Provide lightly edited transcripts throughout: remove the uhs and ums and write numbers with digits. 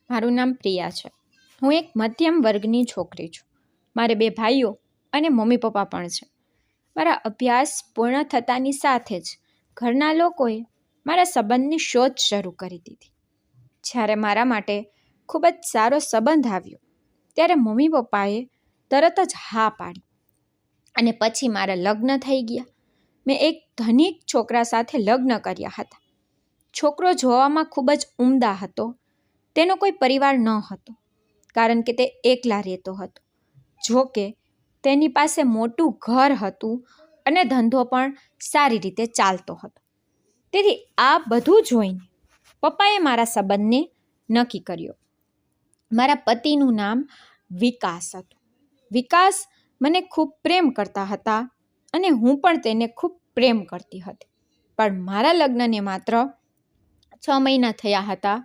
મારું નામ પ્રિયા છે. હું એક મધ્યમ વર્ગની છોકરી છું. મારે 2 ભાઈઓ અને મમ્મી પપ્પા પણ છે. મારા અભ્યાસ પૂર્ણ થતાની સાથે જ ઘરના લોકોએ મારા સંબંધની શોધ શરૂ કરી દીધી. જ્યારે મારા માટે ખૂબ જ સારો સંબંધ આવ્યો ત્યારે મમ્મી પપ્પાએ તરત જ હા પાડી અને પછી મારા લગ્ન થઈ ગયા. મેં એક ધનિક છોકરા સાથે લગ્ન કર્યા હતા. છોકરો જોવામાં ખૂબ જ ઉમદા હતો. તેનો કોઈ પરિવાર ન હતો કારણ કે તે એકલા રહેતો હતો. જો કે તેની પાસે મોટું ઘર હતું અને ધંધો પણ સારી રીતે ચાલતો હતો. તેથી આ બધું જોઈને પપ્પાએ મારા સંબંધને નક્કી કર્યો. મારા પતિનું નામ વિકાસ હતું. વિકાસ મને ખૂબ પ્રેમ કરતા હતા અને હું પણ તેને ખૂબ પ્રેમ કરતી હતી. પણ મારા લગ્નને માત્ર 6 મહિના થયા હતા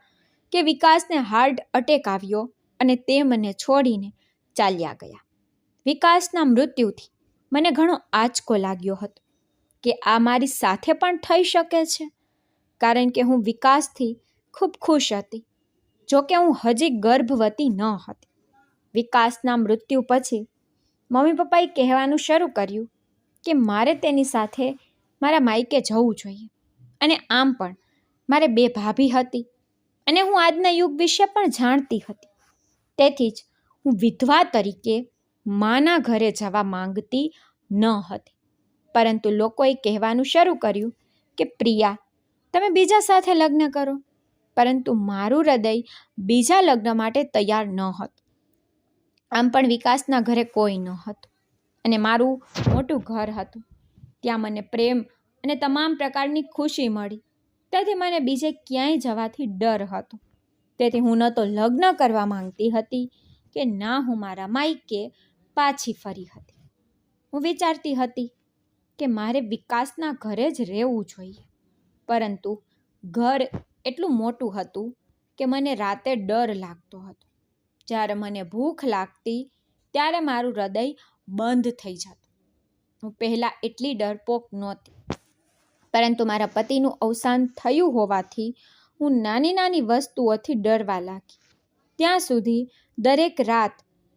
કે વિકાસને હાર્ટ એટેક આવ્યો અને તે મને છોડીને ચાલ્યા ગયા. વિકાસના મૃત્યુથી મને ઘણો આંચકો લાગ્યો હતો કે આ મારી સાથે પણ થઈ શકે છે, કારણ કે હું વિકાસથી ખૂબ ખુશ હતી. જોકે હું હજી ગર્ભવતી ન હતી. વિકાસના મૃત્યુ પછી મમ્મી પપ્પાએ કહેવાનું શરૂ કર્યું કે મારે તેની સાથે મારા માયકે જવું જોઈએ. અને આમ પણ મારે 2 ભાભી હતી અને હું આજના યુગ વિશે પણ જાણતી હતી. તેથી જ હું વિધવા તરીકે માના ઘરે જવા માંગતી ન હતી. પરંતુ લોકોએ કહેવાનું શરૂ કર્યું કે પ્રિયા, તમે બીજા સાથે લગ્ન કરો. પરંતુ મારું હૃદય બીજા લગ્ન માટે તૈયાર ન હતું. આમ પણ વિકાસના ઘરે કોઈ ન હતું અને મારું મોટું ઘર હતું. ત્યાં મને પ્રેમ અને તમામ પ્રકારની ખુશી મળી. તેથી મને બીજે ક્યાંય જવાથી ડર હતો. તેથી હું ન તો લગ્ન કરવા માંગતી હતી કે ના હું મારા માયકે પાછી ફરી હતી. હું વિચારતી હતી કે મારે વિકાસના ઘરે જ રહેવું જોઈએ. પરંતુ ઘર એટલું મોટું હતું કે મને રાતે ડર લાગતો હતો. જ્યારે મને ભૂખ લાગતી ત્યારે મારું હૃદય બંધ થઈ જતું. હું પહેલાં એટલી ડરપોક નહોતી, પરંતુ મારા પતિનું અવસાન થયું હોવાથી હું નાની નાની વસ્તુઓથી ડરવા લાગી. ત્યાં સુધી દરેક રાત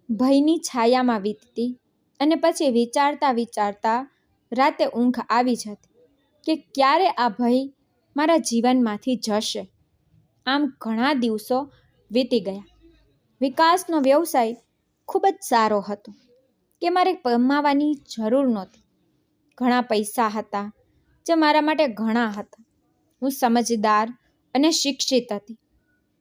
ભયની છાયામાં વીતતી અને પછી વિચારતા રાતે ઊંઘ આવી જતી કે ક્યારે આ ભય મારા જીવનમાંથી જશે. આમ ઘણા દિવસો વીતી ગયા. વિકાસનો વ્યવસાય ખૂબ જ સારો હતો કે મારે કમાવાની જરૂર નહોતી. ઘણા પૈસા હતા જે મારા માટે ઘણા હતા. હું સમજદાર અને શિક્ષિત હતી.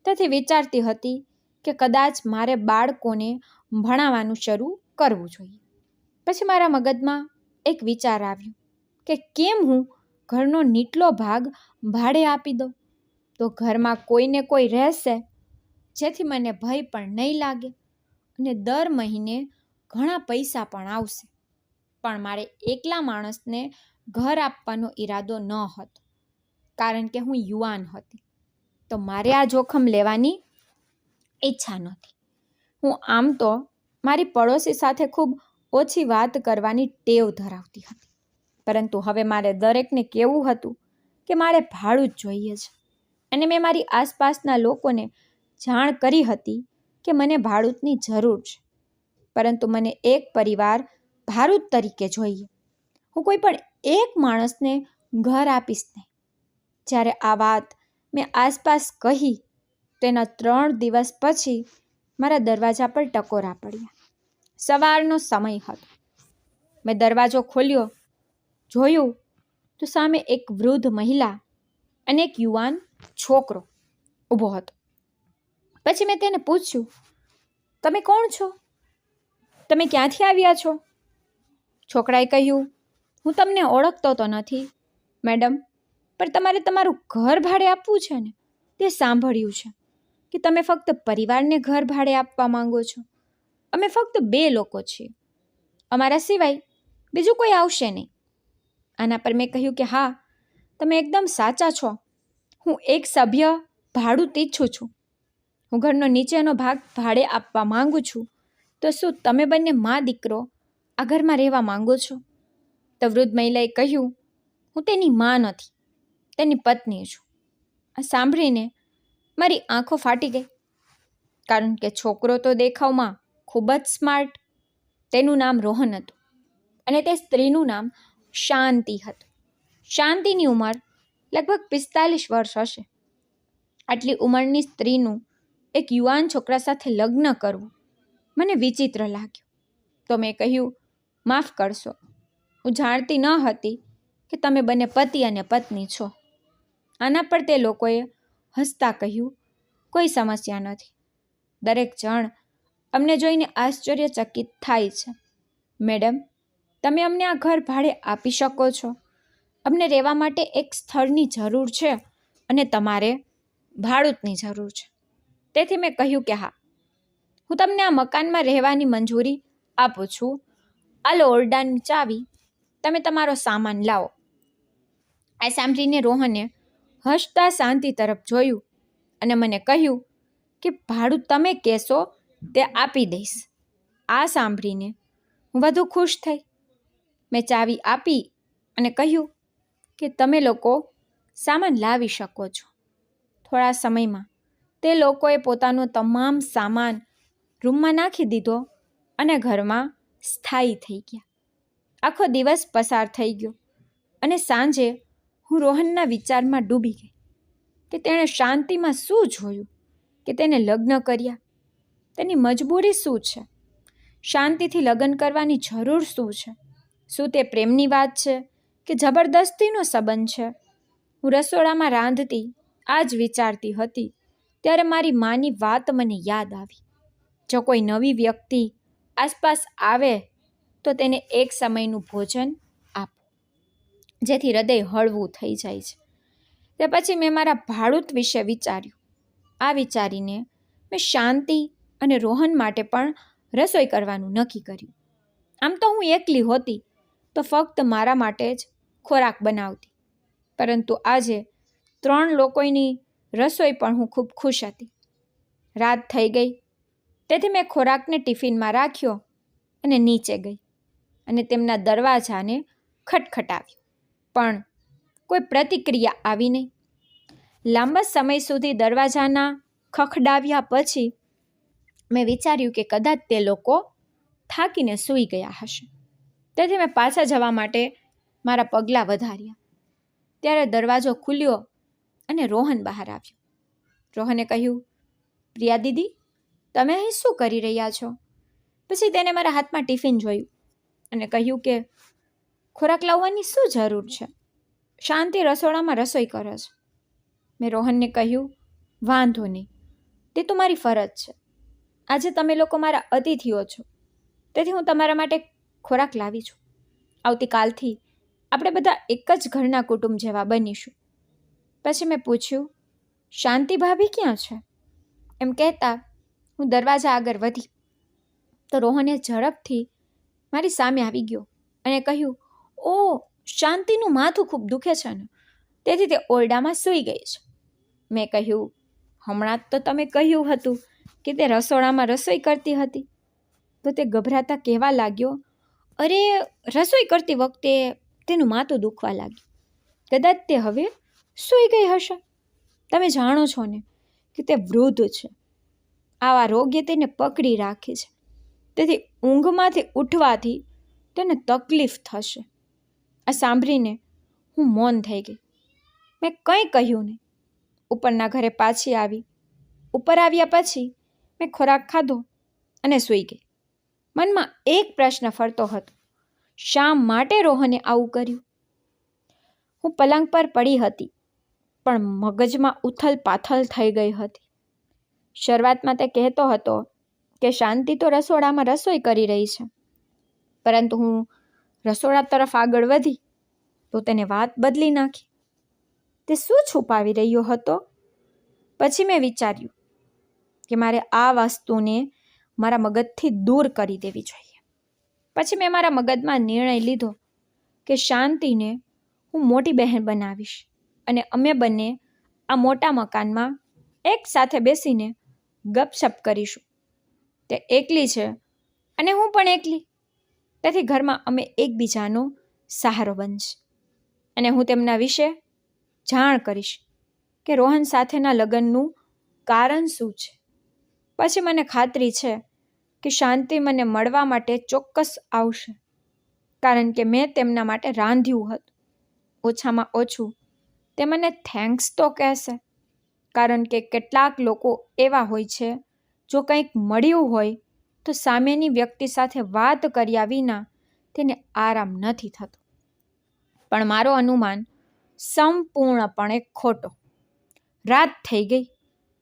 તેથી વિચારતી હતી કે કદાચ મારે બાળકોને ભણાવવાનું શરૂ કરવું જોઈએ. પછી મારા મગજમાં એક વિચાર આવ્યો કે કેમ હું ઘરનો નીચલો ભાગ ભાડે આપી દઉં, તો ઘરમાં કોઈને કોઈ રહેશે, જેથી મને ભય પણ નહીં લાગે અને દર મહિને ઘણા પૈસા પણ આવશે. પણ મારે એકલા માણસને ઘર આપવાનો ઈરાદો ન હતો, કારણ કે હું યુવાન હતી. તો મારે આ જોખમ લેવાની ઈચ્છા નહોતી. હું આમ તો મારી પડોશી સાથે ખૂબ ઓછી વાત કરવાની ટેવ ધરાવતી હતી. પરંતુ હવે મારે દરેકને કહેવું હતું કે મારે ભાડું જ જોઈએ છે. અને મેં મારી આસપાસના લોકોને જાણ કરી હતી કે મને ભાડૂતની જરૂર છે. પરંતુ મને એક પરિવાર ભાડૂત તરીકે જોઈએ. હું કોઈ પણ એક માણસને ઘર આપીશ નહીં. જ્યારે આ વાત મેં આસપાસ કહી તેના 3 દિવસ પછી મારા દરવાજા પર ટકોરા પડ્યા. સવારનો સમય હતો. મેં દરવાજો ખોલ્યો, જોયું તો સામે એક વૃદ્ધ મહિલા અને એક યુવાન છોકરો ઊભો હતો. પછી મેં તેને પૂછ્યું, તમે કોણ છો? તમે ક્યાંથી આવ્યા છો? છોકરાએ કહ્યું, હું તમને ઓળખતો તો નથી મેડમ, પણ તમારે તમારું ઘર ભાડે આપવું છે ને? તે સાંભળ્યું છે કે તમે ફક્ત પરિવારને ઘર ભાડે આપવા માંગો છો. અમે ફક્ત 2 લોકો છીએ. અમારા સિવાય બીજું કોઈ આવશે નહીં. આના પર મેં કહ્યું કે હા, તમે એકદમ સાચા છો. હું એક સભ્ય ભાડુત ઈચ્છું છું. હું ઘરનો નીચેનો ભાગ ભાડે આપવા માંગુ છું. તો શું તમે બંને મા દીકરો આ ઘરમાં રહેવા માંગો છો? તો વૃદ્ધ મહિલાએ કહ્યું, હું તેની મા નથી, તેની પત્ની છું. આ સાંભળીને મારી આંખો ફાટી ગઈ. કારણ કે છોકરો તો દેખાવમાં ખૂબ જ સ્માર્ટ. તેનું નામ રોહન હતું અને તે સ્ત્રીનું નામ શાંતિ હતું. શાંતિની ઉંમર લગભગ 45 વર્ષ હશે. આટલી ઉંમરની સ્ત્રીનું એક યુવાન છોકરા સાથે લગ્ન કરવું મને વિચિત્ર લાગ્યું. તો મેં કહ્યું, માફ કરશો, હું જાણતી ન હતી કે તમે બંને પતિ અને પત્ની છો. આના પર તે લોકોએ હસતા કહ્યું, કોઈ સમસ્યા નથી. દરેક જણ અમને જોઈને આશ્ચર્યચકિત થાય છે. મેડમ, તમે અમને આ ઘર ભાડે આપી શકો છો? અમને રહેવા માટે એક સ્થળની જરૂર છે અને તમારે ભાડૂતની જરૂર છે. તેથી મેં કહ્યું કે હા, હું તમને આ મકાનમાં રહેવાની મંજૂરી આપું છું. આલો ઓરડાની ચાવી, તમે તમારો સામાન લાવો. આ સાંભળીને રોહને હસતા શાંતિ તરફ જોયું અને મને કહ્યું કે ભાડું તમે કહેશો તે આપી દઈશ. આ સાંભળીને હું વધુ ખુશ થઈ. મેં ચાવી આપી અને કહ્યું કે તમે લોકો સામાન લાવી શકો છો. થોડા સમયમાં તે લોકોએ પોતાનો તમામ સામાન રૂમમાં નાખી દીધો અને ઘરમાં સ્થાયી થઈ ગયા. આખો દિવસ પસાર થઈ ગયો અને સાંજે હું રોહનના વિચારમાં ડૂબી ગઈ કે તેણે શાંતિમાં શું જોયું કે તેને લગ્ન કર્યા. તેની મજબૂરી શું છે? શાંતિથી લગ્ન કરવાની જરૂર શું છે? શું તે પ્રેમની વાત છે કે જબરદસ્તીનો સંબંધ છે? હું રસોડામાં રાંધતી આ જ વિચારતી હતી ત્યારે મારી માની વાત મને યાદ આવી. જો કોઈ નવી વ્યક્તિ આસપાસ આવે તો તેને એક સમયનું ભોજન આપો, જેથી હૃદય હળવું થઈ જાય છે. તે પછી મેં મારા ભાડૂત વિશે વિચાર્યું. આ વિચારીને મેં શાંતિ અને રોહન માટે પણ રસોઈ કરવાનું નક્કી કર્યું. આમ તો હું એકલી હોતી તો ફક્ત મારા માટે જ ખોરાક બનાવતી, પરંતુ આજે 3 લોકોની રસોઈ પણ હું ખૂબ ખુશ હતી. રાત થઈ ગઈ તેથી મેં ખોરાકને ટિફિનમાં રાખ્યો અને નીચે ગઈ અને તેમના દરવાજાને ખટખટાવ્યો, પણ કોઈ પ્રતિક્રિયા આવી નહીં. લાંબા સમય સુધી દરવાજાના ખખડાવ્યા પછી મેં વિચાર્યું કે કદાચ તે લોકો થાકીને સૂઈ ગયા હશે. તેથી મેં પાછા જવા માટે મારા પગલાં વધાર્યા. ત્યારે દરવાજો ખુલ્યો અને રોહન બહાર આવ્યો. રોહને કહ્યું, પ્રિયા દીદી, તમે અહીં શું કરી રહ્યા છો? પછી તેને મારા હાથમાં ટિફિન જોયું અને કહ્યું કે ખોરાક લાવવાની શું જરૂર છે? શાંતિ રસોડામાં રસોઈ કરે છે. મેં રોહનને કહ્યું, વાંધો નહીં, તે તો મારી ફરજ છે. આજે તમે લોકો મારા અતિથિઓ છો, તેથી હું તમારા માટે ખોરાક લાવી છું. આવતીકાલથી આપણે બધા એક જ ઘરના કુટુંબ જેવા બનીશું. પછી મેં પૂછ્યું, શાંતિ ભાભી ક્યાં છે? એમ કહેતા હું દરવાજા આગળ વધી તો રોહને ઝડપથી મારી સામે આવી ગયો અને કહ્યું, ઓ, શાંતિનું માથું ખૂબ દુખે છે ને, તેથી તે ઓરડામાં સૂઈ ગઈ છે. મેં કહ્યું, હમણાં તો તમે કહ્યું હતું કે તે રસોડામાં રસોઈ કરતી હતી. તો તે ગભરાતા કહેવા લાગ્યો, અરે, રસોઈ કરતી વખતે તેનું માથું દુખવા લાગ્યું. કદાચ તે હવે સૂઈ ગઈ હશે. તમે જાણો છો ને કે તે વૃદ્ધ છે. આવા રોગે તેને પકડી રાખી છે, તેથી ઊંઘમાંથી ઉઠવાથી તેને તકલીફ થશે. આ સાંભળીને હું મૌન થઈ ગઈ. મેં કંઈ કહ્યું નહીં. ઉપરના ઘરે પાછી આવી. ઉપર આવ્યા પછી મેં ખોરાક ખાધો અને સૂઈ ગઈ. મનમાં એક પ્રશ્ન ફરતો હતો, શા માટે રોહને આવું કર્યું? હું પલંગ પર પડી હતી, પણ મગજમાં ઉથલ પાથલ થઈ ગઈ હતી. શરૂઆતમાં તે કહેતો હતો કે શાંતિ તો રસોડામાં રસોઈ કરી રહી છે, પરંતુ હું રસોડા તરફ આગળ વધી તો તેને વાત બદલી નાખી. તે શું છુપાવી રહ્યો હતો? પછી મેં વિચાર્યું કે મારે આ વસ્તુને મારા મગજથી દૂર કરી દેવી જોઈએ. પછી મેં મારા મગજમાં નિર્ણય લીધો કે શાંતિને હું મોટી બહેન બનાવીશ અને અમે બંને આ મોટા મકાનમાં એક સાથે બેસીને ગપશપ કરીશું. તે એકલી છે અને હું પણ એકલી, તેથી ઘરમાં અમે એકબીજાનો સહારો બનશે. અને હું તેમના વિશે જાણ કરીશ કે રોહન સાથેના લગ્નનું કારણ શું છે. પછી મને ખાતરી છે કે શાંતિ મને મળવા માટે ચોક્કસ આવશે, કારણ કે મેં તેમના માટે રાંધ્યું હતું. ઓછામાં ઓછું તે મને થેન્ક્સ તો કહેશે, કારણ કે કેટલાક લોકો એવા હોય છે, જો કંઈક મળ્યું હોય તો સામેની વ્યક્તિ સાથે વાત કર્યા વિના તેને આરામ નથી થતો. પણ મારો અનુમાન સંપૂર્ણપણે ખોટો. રાત થઈ ગઈ,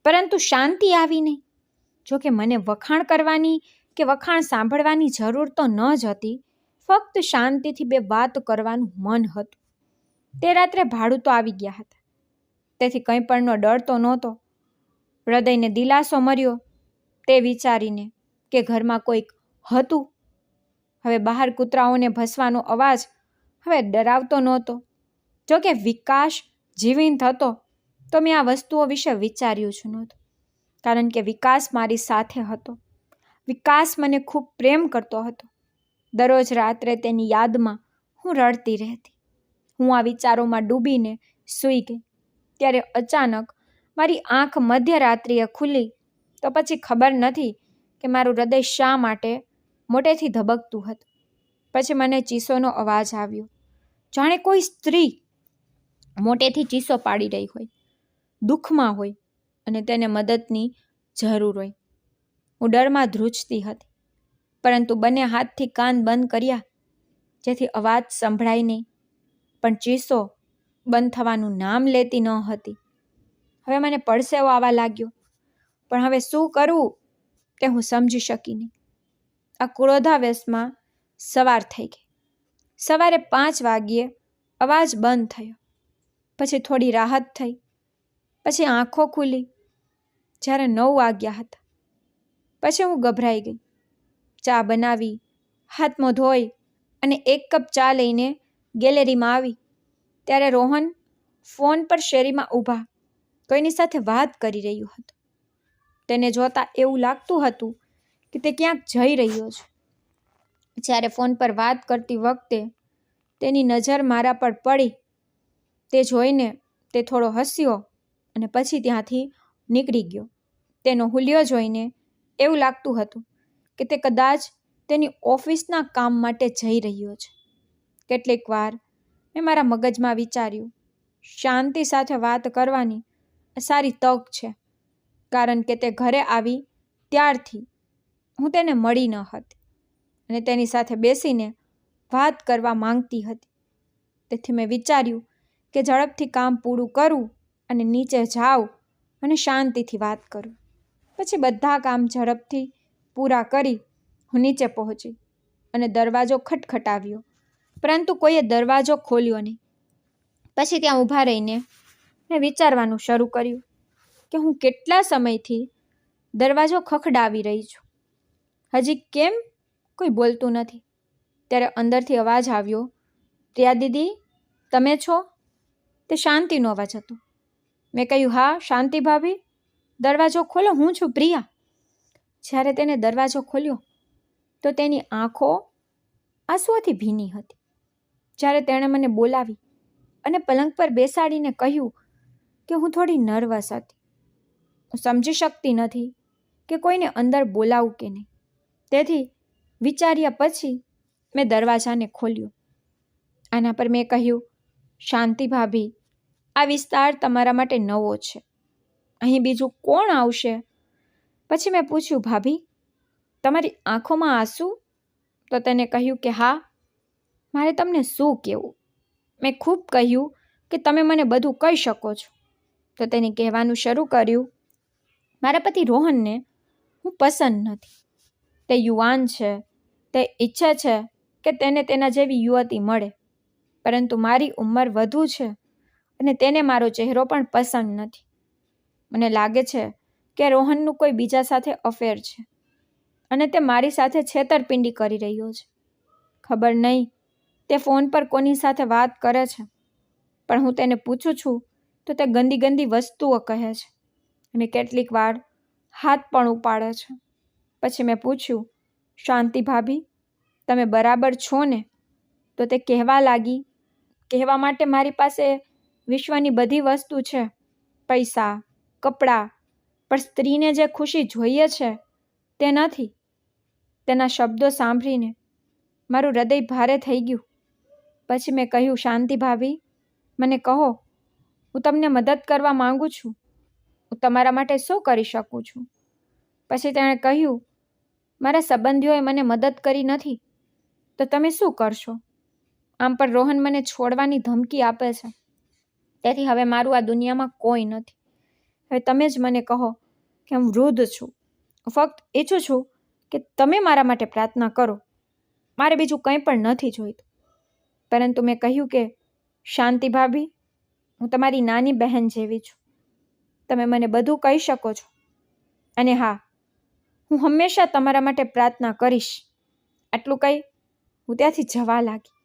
પરંતુ શાંતિ આવી નહીં. જોકે મને વખાણ કરવાની કે વખાણ સાંભળવાની જરૂર તો ન જ હતી, ફક્ત શાંતિથી બે વાત કરવાનું મન હતું. તે રાત્રે ભાડું તો આવી ગયા હતા, તેથી કંઈ પણનો ડર તો નહોતો. હૃદયને દિલાસો મળ્યો તે વિચારીને કે ઘરમાં કોઈક હતું. હવે બહાર કૂતરાઓને ભસવાનો અવાજ હવે ડરાવતો નહોતો. જોકે વિકાસ જીવંત હતો તો મેં આ વસ્તુઓ વિશે વિચાર્યું જ નહોતું, કારણ કે વિકાસ મારી સાથે હતો. વિકાસ મને ખૂબ પ્રેમ કરતો હતો. દરરોજ રાત્રે તેની યાદમાં હું રડતી રહેતી. હું આ વિચારોમાં ડૂબીને સૂઈ ગઈ. ત્યારે અચાનક મારી આંખ મધ્યરાત્રિએ ખુલી તો પછી ખબર નથી કે મારું હૃદય શા માટે મોટેથી ધબકતું હતું. પછી મને ચીસોનો અવાજ આવ્યો, જાણે કોઈ સ્ત્રી મોટેથી ચીસો પાડી રહી હોય, દુઃખમાં હોય અને તેને મદદની જરૂર હોય. હું ડરમાં ધ્રુજતી હતી, પરંતુ બંને હાથથી કાન બંધ કર્યા જેથી અવાજ સંભળાય નહીં. પણ ચીસો બંધ થવાનું નામ લેતી ન હતી. હવે મને પડસેવો આવવા લાગ્યો, પણ હવે શું કરવું તે હું સમજી શકી નહીં. આ ક્રોધાવેશમાં સવાર થઈ ગઈ. સવારે 5 વાગ્યે અવાજ બંધ થયો. પછી થોડી રાહત થઈ. પછી આંખો ખુલી જ્યારે 9 વાગ્યા હતા. પછી હું ગભરાઈ ગઈ. ચા બનાવી, હાથ મોં ધોઈ અને 1 કપ ચા લઈને ગેલેરીમાં આવી ત્યારે રોહન ફોન પર શેરીમાં ઊભા કોઈની સાથે વાત કરી રહ્યું હતું. તેને જોતા એવું લાગતું હતું કે તે ક્યાંક જઈ રહ્યો છે. જ્યારે ફોન પર વાત કરતી વખતે તેની નજર મારા પર પડી તે જોઈને તે થોડો હસ્યો અને પછી ત્યાંથી નીકળી ગયો. તેનો હુલિયો જોઈને એવું લાગતું હતું કે તે કદાચ તેની ઓફિસના કામ માટે જઈ રહ્યો છે. કેટલીક વાર મેં મારા મગજમાં વિચાર્યું, શાંતિ સાથે વાત કરવાની સારી તક છે, કારણ કે તે ઘરે આવી ત્યારથી હું તેને મળી ન હતી અને તેની સાથે બેસીને વાત કરવા માંગતી હતી. તેથી મેં વિચાર્યું કે ઝડપથી કામ પૂરું કરું અને નીચે જાઉં અને શાંતિથી વાત કરું. પછી બધા કામ ઝડપથી પૂરા કરી હું નીચે પહોંચી અને દરવાજો ખટખટાવ્યો, પરંતુ કોઈએ દરવાજો ખોલ્યો નહીં. પછી ત્યાં ઊભા રહીને મેં વિચારવાનું શરૂ કર્યું કે હું કેટલા સમયથી દરવાજો ખખડાવી રહી છું, હજી કેમ કોઈ બોલતું નથી. ત્યારે અંદરથી અવાજ આવ્યો, પ્રિયા દીદી તમે છો? તે શાંતિનો અવાજ હતો. મેં કહ્યું, હા શાંતિ ભાભી, દરવાજો ખોલો, હું છું પ્રિયા. જ્યારે તેને દરવાજો ખોલ્યો તો તેની આંખો આંસુઓથી ભીની હતી. જ્યારે તેણે મને બોલાવી અને પલંગ પર બેસાડીને કહ્યું કે હું થોડી નર્વસ હતી, હું સમજી શકતી નથી કે કોઈને અંદર બોલાવું કે નહીં. તેથી વિચાર્યા પછી મેં દરવાજાને ખોલ્યો. આના પર મેં કહ્યું, શાંતિ ભાભી, આ વિસ્તાર તમારા માટે નવો છે, અહીં બીજું કોણ આવશે? પછી મેં પૂછ્યું, ભાભી તમારી આંખોમાં આંસુ? તો તેને કહ્યું કે હા, મારે તમને શું કહેવું. મેં ખૂબ કહ્યું કે તમે મને બધું કહી શકો છો. તો તેને કહેવાનું શરૂ કર્યું, મારા પતિ રોહનને હું પસંદ નથી. તે યુવાન છે, તે ઈચ્છે છે કે તેને તેના જેવી યુવતી મળે, પરંતુ મારી ઉંમર વધુ છે અને તેને મારો ચહેરો પણ પસંદ નથી. મને લાગે છે કે રોહનનું કોઈ બીજા સાથે અફેર છે અને તે મારી સાથે છેતરપિંડી કરી રહ્યો છે. ખબર નહીં તે ફોન પર કોની સાથે વાત કરે છે, પણ હું તેને પૂછું છું તો તે ગંદી ગંદી વસ્તુઓ કહે છે અને કેટલીક વાર હાથ પણ ઉપાડે છે. પછી મેં પૂછ્યું, શાંતિ ભાભી તમે બરાબર છો ને? તો તે કહેવા લાગી, કહેવા માટે મારી પાસે વિશ્વની બધી વસ્તુ છે, પૈસા, કપડાં, પણ સ્ત્રીને જે ખુશી જોઈએ છે તે નથી. તેના શબ્દો સાંભળીને મારું હૃદય ભારે થઈ ગયું. પછી મેં કહ્યું, શાંતિ ભાભી, મને કહો, હું તમને મદદ કરવા માંગુ છું. હું તમારા માટે શું કરી શકું છું? પછી તેણે કહ્યું, મારા સંબંધીઓએ મને મદદ કરી નથી તો તમે શું કરશો? આમ પણ રોહન મને છોડવાની ધમકી આપે છે. તેથી હવે મારું આ દુનિયામાં કોઈ નથી. હવે તમે જ મને કહો કે હું વૃદ્ધ છું. હું ફક્ત ઈચ્છું છું કે તમે મારા માટે પ્રાર્થના કરો. મારે બીજું કંઈ પણ નથી જોઈતું. પરંતુ મેં કહ્યું કે શાંતિ ભાભી, હું તમારી નાની બહેન જેવી છું. તમે મને બધું કહી શકો છો. અને હા, હું હંમેશા તમારા માટે પ્રાર્થના કરીશ. આટલું કહી હું ત્યાંથી જવા લાગી.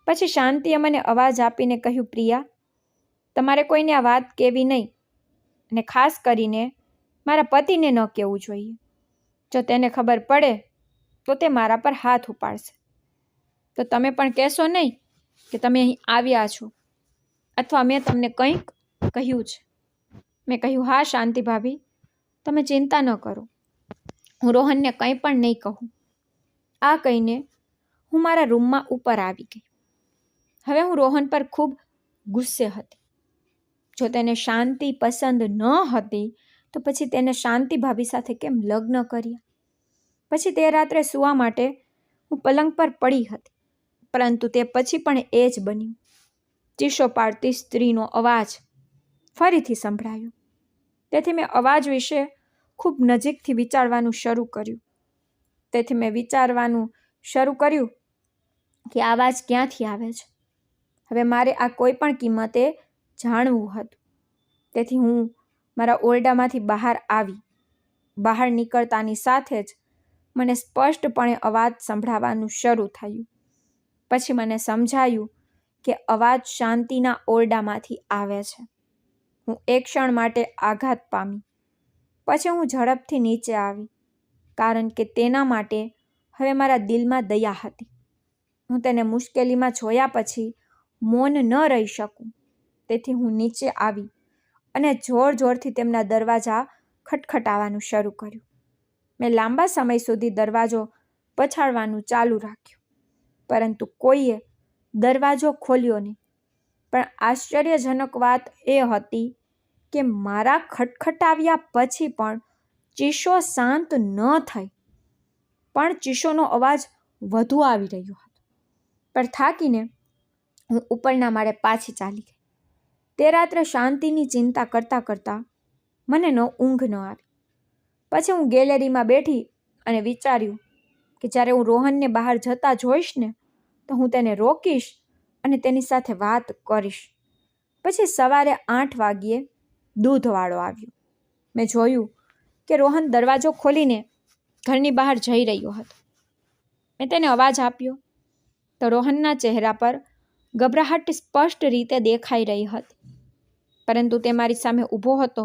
પછી શાંતિએ મને અવાજ આપીને કહ્યું, પ્રિયા, તમારે કોઈને આ વાત કહેવી નહીં, અને ખાસ કરીને મારા પતિને ન કહેવું જોઈએ. જો તેને ખબર પડે તો તે મારા પર હાથ ઉપાડશે. તો તમે પણ કહેશો નહીં કે તમે અહીં આવ્યા છો અથવા મેં તમને કંઈક કહ્યું છે. મેં કહ્યું, હા શાંતિ ભાભી, તમે ચિંતા ન કરો. હું રોહનને કંઈ પણ નહીં કહું. આ કહીને હું મારા રૂમમાં ઉપર આવી ગઈ. હવે હું રોહન પર ખૂબ ગુસ્સે હતી. જો તેને શાંતિ પસંદ ન હતી તો પછી તેને શાંતિ ભાભી સાથે કેમ લગ્ન કર્યા? પછી તે રાત્રે સૂવા માટે હું પલંગ પર પડી હતી. પરંતુ તે પછી પણ એ જ બન્યું. ચીસો પાડતી સ્ત્રીનો અવાજ ફરીથી સંભળાયો. તેથી મેં અવાજ વિશે ખૂબ નજીકથી વિચારવાનું શરૂ કર્યું. કે આ અવાજ ક્યાંથી આવે છે. હવે મારે આ કોઈ પણ કિંમતે જાણવું હતું. તેથી હું મારા ઓરડામાંથી બહાર આવી. બહાર નીકળતાની સાથે જ મને સ્પષ્ટપણે અવાજ સંભળાવાનું શરૂ થયું. પછી મને સમજાયું કે અવાજ શાંતિના ઓરડામાંથી આવે છે. હું એક ક્ષણ માટે આઘાત પામી. પછી હું ઝડપથી નીચે આવી, કારણ કે તેના માટે હવે મારા દિલમાં દયા હતી. હું તેને મુશ્કેલીમાં જોયા પછી મૌન ન રહી શકું. તેથી હું નીચે આવી અને જોર જોરથી તેમના દરવાજા ખટખટાવવાનું શરૂ કર્યું. મેં લાંબા સમય સુધી દરવાજો પછાડવાનું ચાલુ રાખ્યું, પરંતુ કોઈએ દરવાજો ખોલ્યો નહીં. પણ આશ્ચર્યજનક વાત એ હતી કે મારા ખટખટાવ્યા પછી પણ ચીસો શાંત ન થઈ, પણ ચીસોનો અવાજ વધુ આવી રહ્યો હતો. પણ થાકીને હું ઉપરના માળે પાછી ચાલી ગઈ. તે રાત્રે શાંતિની ચિંતા કરતાં કરતાં મને ઊંઘ ન આવી. પછી હું ગેલેરીમાં બેઠી અને વિચાર્યું કે જ્યારે હું રોહનને બહાર જતા જોઈશ ને તો હું તેને રોકીશ અને તેની સાથે વાત કરીશ. પછી સવારે 8 વાગ્યે દૂધવાળો આવ્યો. મેં જોયું કે રોહન દરવાજો ખોલીને ઘરની બહાર જઈ રહ્યો હતો. મેં તેને અવાજ આપ્યો તો રોહનના ચહેરા પર ગભરાહટ સ્પષ્ટ રીતે દેખાઈ રહી હતી. પરંતુ તે મારી સામે ઊભો હતો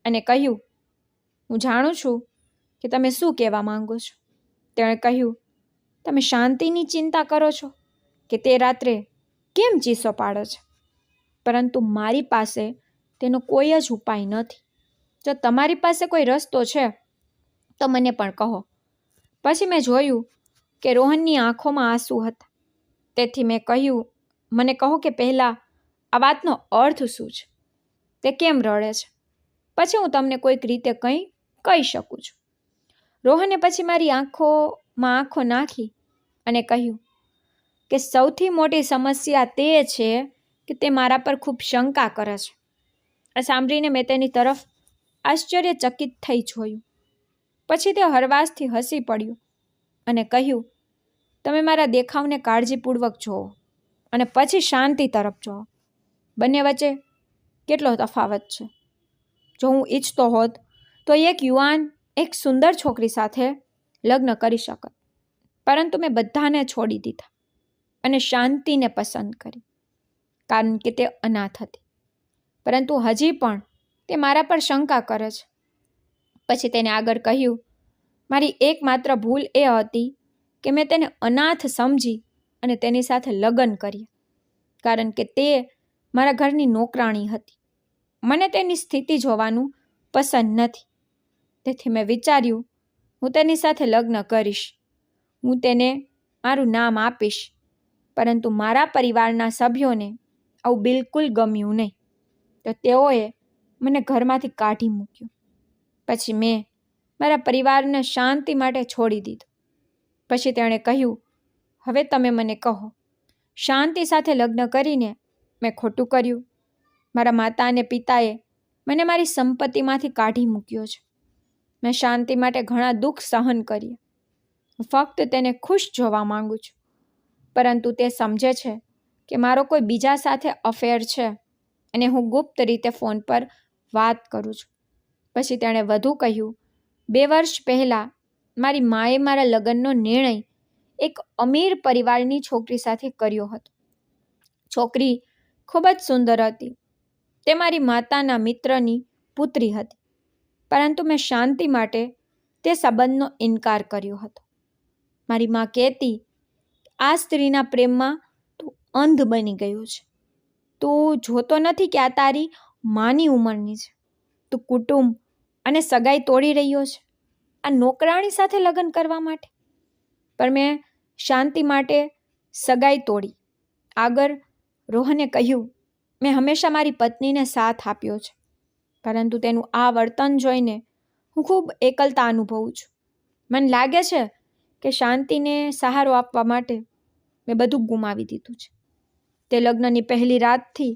અને કહ્યું, હું જાણું છું કે તમે શું કહેવા માંગો છો. તેણે કહ્યું, તમે શાંતિની ચિંતા કરો છો કે તે રાત્રે કેમ ચીસો પાડે છે? પરંતુ મારી પાસે તેનો કોઈ જ ઉપાય નથી. જો તમારી પાસે કોઈ રસ્તો છે તો મને પણ કહો. પછી મેં જોયું કે રોહનની આંખોમાં આંસુ હતા. તેથી મેં કહ્યું, મને કહો કે પહેલાં આ વાતનો અર્થ શું છે? તે કેમ રડે છે? પછી હું તમને કોઈક રીતે કંઈ કહી શકું છું. રોહને પછી મારી આંખોમાં આંખો નાખી અને કહ્યું કે સૌથી મોટી સમસ્યા તે છે કે તે મારા પર ખૂબ શંકા કરે છે. આ સાંભળીને મેં તેની તરફ આશ્ચર્યચકિત થઈ જોયું. પછી તે હળવાશથી હસી પડ્યો અને કહ્યું, તમે મારા દેખાવને કાળજીપૂર્વક જુઓ અને પછી શાંતિ તરફ જુઓ. બંને વચ્ચે કેટલો તફાવત છે. જો હું ઈચ્છતો હોત તો એક યુવાન એક સુંદર છોકરી સાથે લગ્ન કરી શકત, પરંતુ મેં બધાને છોડી દીધા અને શાંતિને પસંદ કરી, કારણ કે તે અનાથ હતી. પરંતુ હજી પણ તે મારા પર શંકા કરે છે. પછી તેને આગળ કહ્યું, મારી એકમાત્ર ભૂલ એ હતી કે મેં તેને અનાથ સમજી અને તેની સાથે લગ્ન કર્યા, કારણ કે તે મારા ઘરની નોકરાણી હતી. મને તેની સ્થિતિ જોવાનું પસંદ નથી. તેથી મેં વિચાર્યું હું તેની સાથે લગ્ન કરીશ. હું તેને મારું નામ આપીશ. પરંતુ મારા પરિવારના સભ્યોને આવું બિલકુલ ગમ્યું નહીં. તો તેઓએ મને ઘરમાંથી કાઢી મૂક્યો. પછી મેં મારા પરિવારને શાંતિ માટે છોડી દીધો. પછી તેણે કહ્યું, હવે તમે મને કહો, શાંતિ સાથે લગ્ન કરીને મેં ખોટું કર્યું? મારા માતા અને પિતાએ મને મારી સંપત્તિમાંથી કાઢી મૂક્યો છે. મેં શાંતિ માટે ઘણા દુઃખ સહન કર્યા. હું ફક્ત તેને ખુશ જોવા માંગુ છું. પરંતુ તે સમજે છે કે મારો કોઈ બીજા સાથે અફેર છે અને હું ગુપ્ત રીતે ફોન પર વાત કરું છું. પછી તેણે વધુ કહ્યું, 2 વર્ષ પહેલાં મારી માએ મારા લગ્નનો નિર્ણય એક અમીર પરિવારની છોકરી સાથે કર્યો હતો. છોકરી ખૂબ જ સુંદર હતી. તે મારી માતાના મિત્રની પુત્રી હતી. પરંતુ મેં શાંતિ માટે તે સંબંધનો ઇનકાર કર્યો હતો. મારી મા કહેતી, આ સ્ત્રીના પ્રેમમાં તું અંધ બની ગયો છે. તું જોતો નથી કે આ તારી માની ઉંમરની છે. તું કુટુંબ અને સગાઈ તોડી રહ્યો છે આ નોકરાણી સાથે લગ્ન કરવા માટે. પણ મેં શાંતિ માટે સગાઈ તોડી. આગળ રોહને કહ્યું, મેં હંમેશા મારી પત્નીને સાથ આપ્યો છે. પરંતુ તેનું આ વર્તન જોઈને હું ખૂબ એકલતા અનુભવું છું. મને લાગે છે કે શાંતિને સહારો આપવા માટે મેં બધું ગુમાવી દીધું છે. તે લગ્નની પહેલી રાતથી